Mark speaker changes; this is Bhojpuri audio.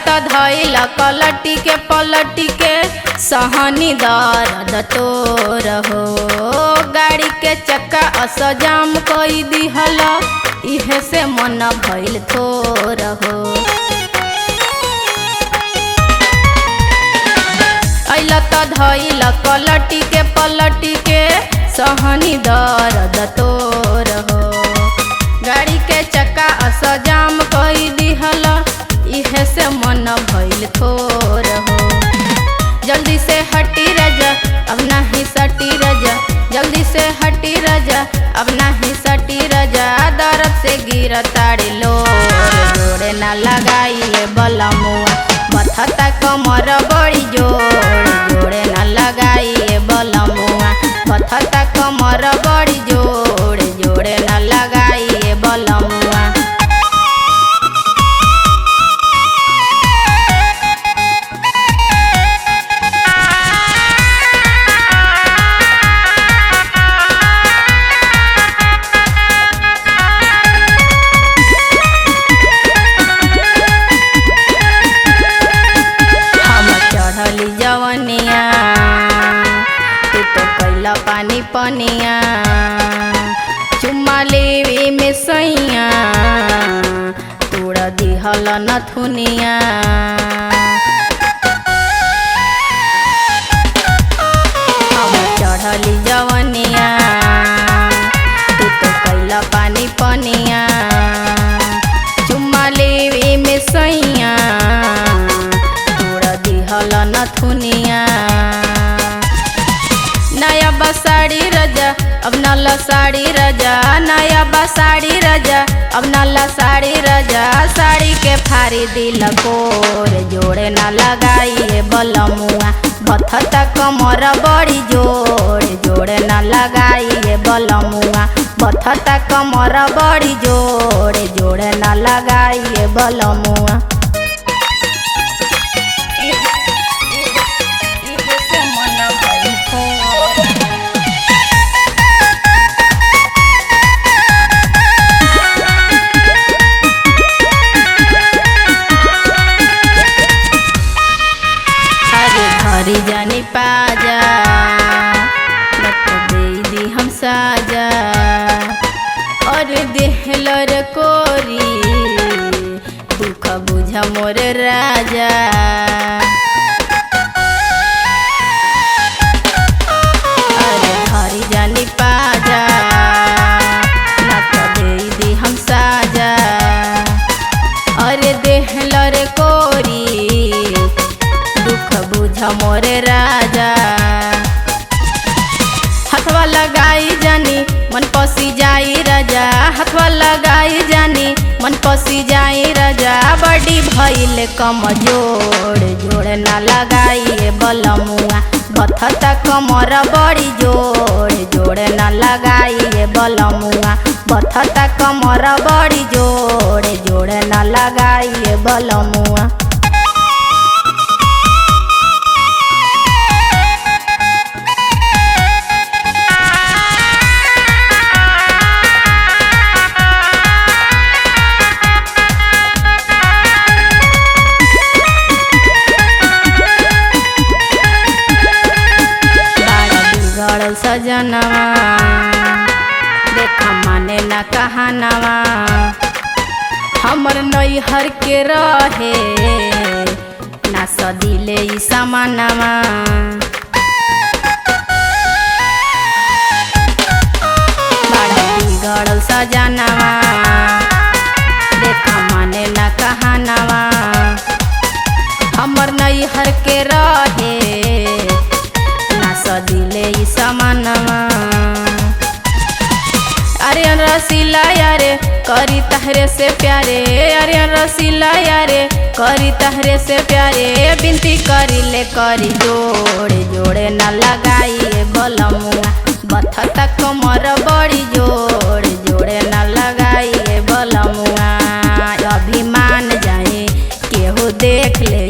Speaker 1: त धइल कलटी के पलटी के सहनी दर्द तोर हो। गाड़ी के चक्का असजाम कई दिहल इहे से मन भइल थोर हो। अइल त धइल कलटी के पलटी के सहनी दर्द तोर हो। गाड़ी के चक्का असजाम कई दिहल इहे से मन भइल थोर हो। जल्दी से हटी रजा अब नाही सटी रजा, जल्दी से हटी रजा अब नाही सटी रजा। दर्द से गिर ताड़ी लोर जोड़े ना लगाइए बलमुआ बथता कमर बड़ी जोड़ जोड़े ना लगाइए बलमुआ बथता कमर बड़ी जोड़ जोड़े ना लगाइए बलमुआ। जवनिया तू तो कैला पानी पनिया चुम्मा लेवे में सैया तोड़ा दिहल नथुनिया। हम चढ़ली जवनिया तू तो कैला पानी पनिया चुम्मा लेवे में सैया नथुनिया। नया बसाड़ी रजा अब नला साड़ी रजा, नया बसाड़ी रजा अब नला साड़ी रजा। साड़ी के फारी दिल कोर जोड़े ना लगाइए बलमुआ बथता कमर बड़ी जोड़ जोड़े ना लगाइए बलमुआ बथता कमर बड़ी जोड़ जोड़े ना लगाइए बलमुआ। हरी जानी पाजा दे दी हम साजा और देहलर कोरी दुख बुझा मोर राजा। अरे हरी जानी पाजा दे दी हम साजा और देहलर कोरी बुझा मोरे राजा। हथवा लगाई जानी मन पसी जाई राजा, हथवा लगाई जानी मन पसी जाई राजा। बड़ी भइल कमजोर जोड़ ना लगाइए बलमुआ बथता कमर बड़ी जोड़ जोड़ ना लगाइए बलमुआ बथता कमर बड़ी जोड़ जोड़ ना लगाइए बलमुआ। सजनवा देखा माने ना कहानवा हमर नैहर के रहे ना सदिले ई समानवा। बड़ा बिगड़ल सजनवा देखा माने ना कहानवा हमर नैहर के रहे दिले ई समानवा। अरे रसीला यारे करी तहरे से प्यारे, अरे रसीला यारे करी तहरे से प्यारे। बिनती करी ले करी जोड़े जोड़े ना लगाइए बलमुआ बथता कमर बड़ी जोड़ जोड़े ना लगाइए बलमुआ। अभिमान जाए केहू देख ले